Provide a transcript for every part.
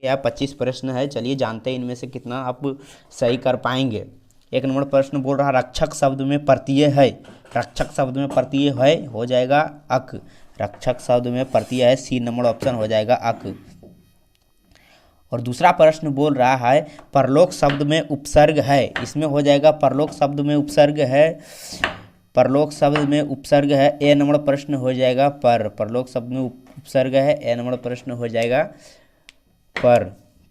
यह 25 प्रश्न है। चलिए जानते हैं इनमें से कितना आप सही कर पाएंगे। 1 नंबर प्रश्न बोल रहा रक्षक शब्द में प्रत्यय है। रक्षक शब्द में प्रत्यय है हो जाएगा अक। रक्षक शब्द में प्रत्यय है, सी नंबर ऑप्शन हो जाएगा अक। और दूसरा प्रश्न बोल रहा है परलोक शब्द में उपसर्ग है। इसमें हो जाएगा परलोक शब्द में उपसर्ग है। परलोक शब्द में उपसर्ग है, ए नंबर प्रश्न हो जाएगा पर। परलोक शब्द में उपसर्ग है, ए नंबर प्रश्न हो जाएगा पर।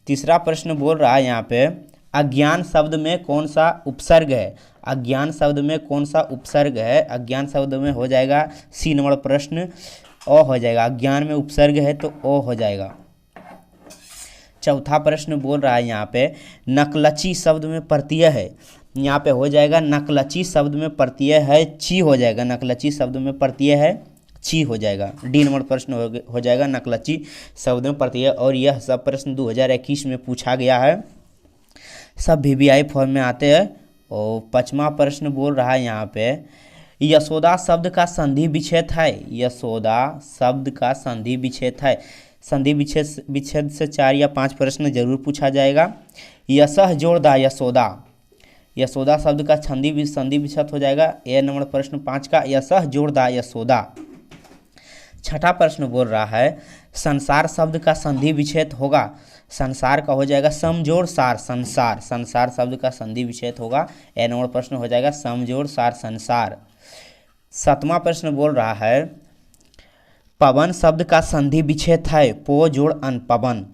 तीसरा प्रश्न बोल रहा है यहाँ पे अज्ञान शब्द में कौन सा उपसर्ग है। अज्ञान शब्द में कौन सा उपसर्ग है। अज्ञान शब्द में हो जाएगा सी नंबर प्रश्न ओ हो जाएगा। अज्ञान में उपसर्ग है तो ओ हो जाएगा। चौथा प्रश्न बोल रहा है यहाँ पे नकलची शब्द में प्रत्यय है। यहाँ पे हो जाएगा नकलची शब्द में प्रत्यय है, ची हो जाएगा। नकलची शब्द में प्रत्यय है, ची हो जाएगा। डी नंबर प्रश्न हो जाएगा नकलची शब्द में प्रत्यय। और यह सब प्रश्न 2021 में पूछा गया है, सब VVI फॉर्म में आते हैं। और 5वां प्रश्न बोल रहा है यहाँ पे यशोदा शब्द का संधि विच्छेद है। यशोदा शब्द का संधि विच्छेद है। संधि विच्छेद से 4 या 5 प्रश्न जरूर पूछा जाएगा। यशः जोड़दा यशोदा। यशोदा शब्द का संधि विच्छेद हो जाएगा, ए नंबर प्रश्न 5 का यशः जोड़दा यशोदा। छठा प्रश्न बोल रहा है संसार शब्द का संधि विच्छेद होगा। संसार का हो जाएगा समजोड़ सार संसार। संसार शब्द का संधि विच्छेद होगा, ए नंबर प्रश्न हो जाएगा समजोड़ सार संसार। 7वां प्रश्न बोल रहा है पवन शब्द का संधि विच्छेद है, पो जोड़ अन पवन।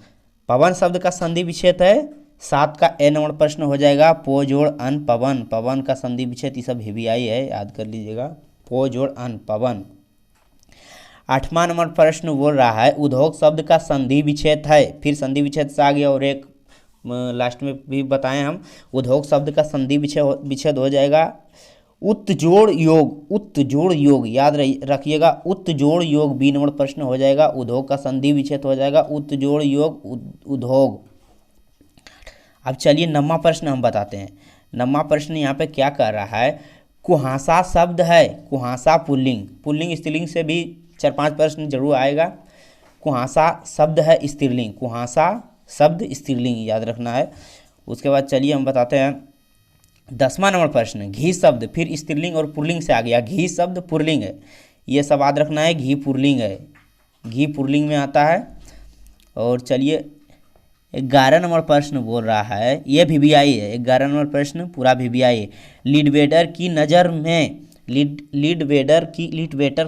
पवन शब्द का संधि विच्छेद है, 7 का ए नंबर प्रश्न हो जाएगा पो जोड़ अन पवन। पवन का संधि विच्छेद ये सब VVI है, याद कर लीजिएगा, पो जोड़ अन पवन। 8वां नंबर प्रश्न बोल रहा है उद्योग शब्द का संधि विच्छेद है। फिर संधि विच्छेद से आ गया और एक लास्ट में भी बताएं हम। उद्योग शब्द का संधि विच्छेद हो जाएगा उत्जोड़ योग। उत्जोड़ योग याद रखिएगा, उत्जोड़ योग बी नंबर प्रश्न हो जाएगा। उद्योग का संधि विच्छेद हो जाएगा उत्जोड़ योग उद्योग। अब चलिए 9वां प्रश्न हम बताते हैं। 9वां प्रश्न यहाँ पे क्या कर रहा है कुहासा शब्द है। कुहासा पुल्लिंग, पुल्लिंग स्त्रीलिंग से भी 4-5 प्रश्न जरूर आएगा। कुहासा शब्द है स्त्रीलिंग, कुहासा शब्द स्त्रीलिंग याद रखना है। उसके बाद चलिए हम बताते हैं 10वां नंबर प्रश्न घी शब्द, फिर स्त्रीलिंग और पुल्लिंग से आ गया। घी शब्द पुल्लिंग है, ये सब याद रखना है, घी पुल्लिंग है, घी पुल्लिंग में आता है। और चलिए 11 नंबर प्रश्न बोल रहा है, ये VVI है। 11 नंबर प्रश्न पूरा VVI है। लीडवेटर की नज़र में लीडवेटर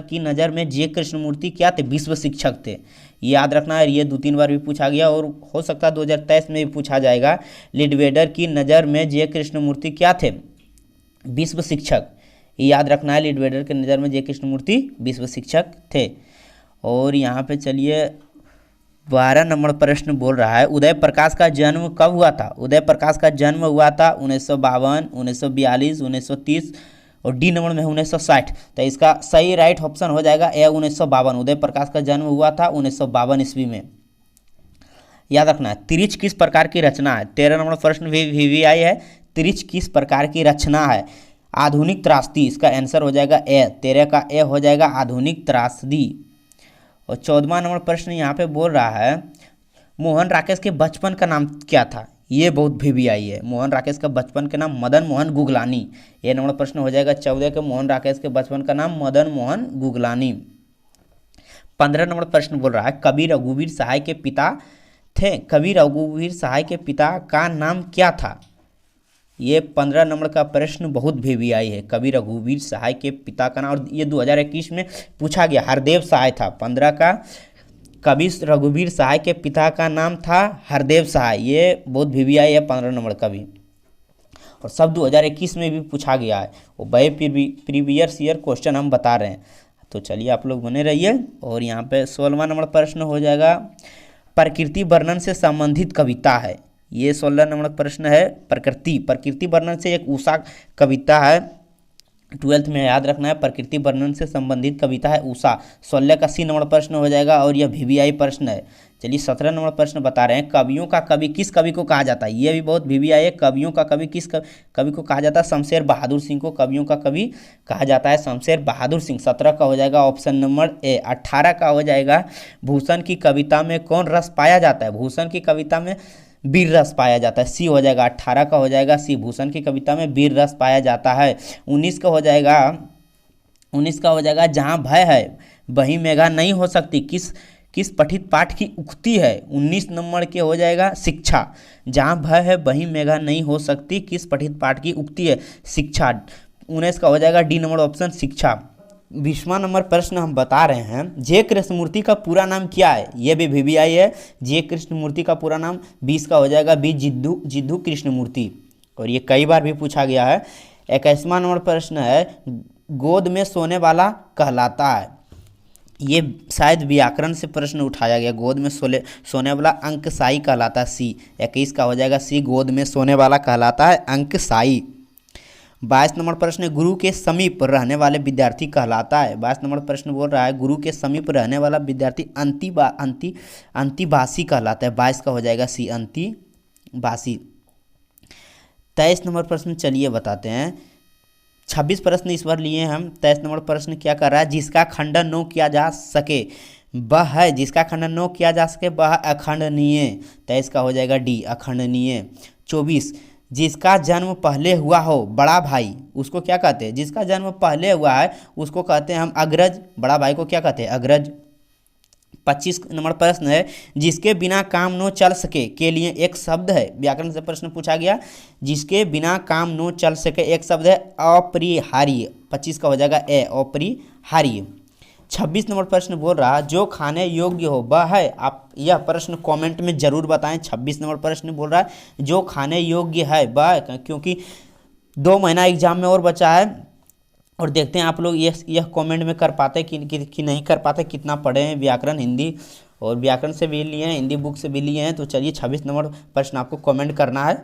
की नज़र में जे कृष्णमूर्ति क्या थे, विश्व शिक्षक थे। ये याद रखना है, ये 2-3 बार भी पूछा गया और हो सकता है 2023 में भी पूछा जाएगा। लीडवेटर की नज़र में जे कृष्णमूर्ति क्या थे, विश्व शिक्षक। ये याद रखना है, लीडवेटर की नज़र में जे कृष्णमूर्ति विश्व शिक्षक थे। और यहाँ पे चलिए 12 नंबर प्रश्न बोल रहा है उदय प्रकाश का जन्म कब हुआ था। उदय प्रकाश का जन्म हुआ था 1952, 1942, 1930 और डी नंबर में 1960। तो इसका सही राइट ऑप्शन हो जाएगा ए 1952। उदय प्रकाश का जन्म हुआ था 1952 ईस्वी में। याद रखना है तिरिच किस प्रकार की रचना है। 13 नंबर प्रश्न भी VVI है। तिरिच किस प्रकार की रचना है, आधुनिक त्रासदी। इसका आंसर हो जाएगा ए, 13 का ए हो जाएगा आधुनिक त्रासदी। और 14वां नंबर प्रश्न यहाँ पे बोल रहा है मोहन राकेश के बचपन का नाम क्या था। ये बहुत VVI है। मोहन राकेश का बचपन के नाम मदन मोहन गुगलानी। ये नंबर प्रश्न हो जाएगा 14 के। मोहन राकेश के बचपन का नाम मदन मोहन गुगलानी। 15 नंबर प्रश्न बोल रहा है कवि रघुवीर सहाय के पिता थे। कवि रघुवीर सहाय के पिता का नाम क्या था। ये 15 नंबर का प्रश्न बहुत VVI है। कवि रघुवीर सहाय के पिता का नाम, और ये 2021 में पूछा गया, हरदेव सहाय था। 15 का कवि रघुवीर सहाय के पिता का नाम था हरदेव सहाय। ये बहुत VVI है 15 नंबर का भी, और सब 2021 में भी पूछा गया है। वो बाय प्रीवियस ईयर क्वेश्चन हम बता रहे हैं। तो चलिए आप लोग बने रहिए। और यहाँ पे 16वां नंबर प्रश्न हो जाएगा प्रकृति वर्णन से संबंधित कविता है। ये 16 नंबर प्रश्न है। प्रकृति वर्णन से एक उषा कविता है, 12th में याद रखना है। प्रकृति वर्णन से संबंधित कविता है उषा। 16 का सी नंबर प्रश्न हो जाएगा और यह VVI प्रश्न है। चलिए 17 नंबर प्रश्न बता रहे हैं, कवियों का कवि किस कवि को कहा जाता है। ये भी बहुत वीवीआई है। कवियों का कवि किस कवि को कहा जाता है। शमशेर बहादुर सिंह को कवियों का कवि कहा जाता है, शमशेर बहादुर सिंह। 17 का हो जाएगा ऑप्शन नंबर ए। 18 का हो जाएगा, भूषण की कविता में कौन रस पाया जाता है। भूषण की कविता में वीर रस पाया जाता है, सी हो जाएगा। 18 का हो जाएगा सी, भूषण की कविता में वीर रस पाया जाता है। 19 का हो जाएगा, 19 का हो जाएगा, जहाँ भय है वहीं मेघा नहीं हो सकती, किस पठित पाठ की उक्ति है। 19 नंबर के हो जाएगा शिक्षा, जहाँ भय है वहीं मेघा नहीं हो सकती, किस पठित पाठ की उक्ति है, शिक्षा। 19 का हो जाएगा डी नंबर ऑप्शन, शिक्षा। 20वां नंबर प्रश्न हम बता रहे हैं, जे कृष्णमूर्ति का पूरा नाम क्या है। ये भी वीवीआई है। जे कृष्णमूर्ति का पूरा नाम 20 का हो जाएगा बी, जिद्दू कृष्णमूर्ति, और ये कई बार भी पूछा गया है। 21वां नंबर प्रश्न है, गोद में सोने वाला कहलाता है। ये शायद व्याकरण से प्रश्न उठाया गया। गोद में सोने वाला अंकशाई कहलाता है, सी। 21 का हो जाएगा सी, गोद में सोने वाला कहलाता है अंकशाई। 22 नंबर प्रश्न, गुरु के समीप रहने वाले विद्यार्थी कहलाता है। 22 नंबर प्रश्न बोल रहा है, गुरु के समीप रहने वाला विद्यार्थी अंतिभाषी कहलाता है। 22 का हो जाएगा सी, अंतिभाषी। 23 नंबर प्रश्न चलिए बताते हैं। 26 प्रश्न इस बार लिए हम। 23 नंबर प्रश्न क्या कर रहा है, जिसका खंडन न किया जा सके वह है, जिसका खंडन न किया जा सके वह अखंडनीय। 23 का हो जाएगा डी, अखंडनीय। 24, जिसका जन्म पहले हुआ हो बड़ा भाई, उसको क्या कहते हैं। जिसका जन्म पहले हुआ है उसको कहते हैं हम अग्रज, बड़ा भाई को क्या कहते हैं, अग्रज। 25 नंबर प्रश्न है, जिसके बिना काम नो चल सके के लिए एक शब्द है। व्याकरण से प्रश्न पूछा गया, जिसके बिना काम नो चल सके एक शब्द है अपरिहार्य। 25 का हो जाएगा ए, अपरिहार्य। 26 नंबर प्रश्न बोल रहा, जो खाने योग्य हो वह है। आप यह प्रश्न कमेंट में जरूर बताएं। 26 नंबर प्रश्न बोल रहा है, जो खाने योग्य है वह, क्योंकि 2 महीना एग्जाम में और बचा है, और देखते हैं आप लोग यह कमेंट में कर पाते कि नहीं कर पाते, कितना पढ़े हैं व्याकरण, हिंदी, और व्याकरण से भी लिए हैं, हिंदी बुक से भी लिए हैं। तो चलिए 26 नंबर प्रश्न आपको कमेंट करना है।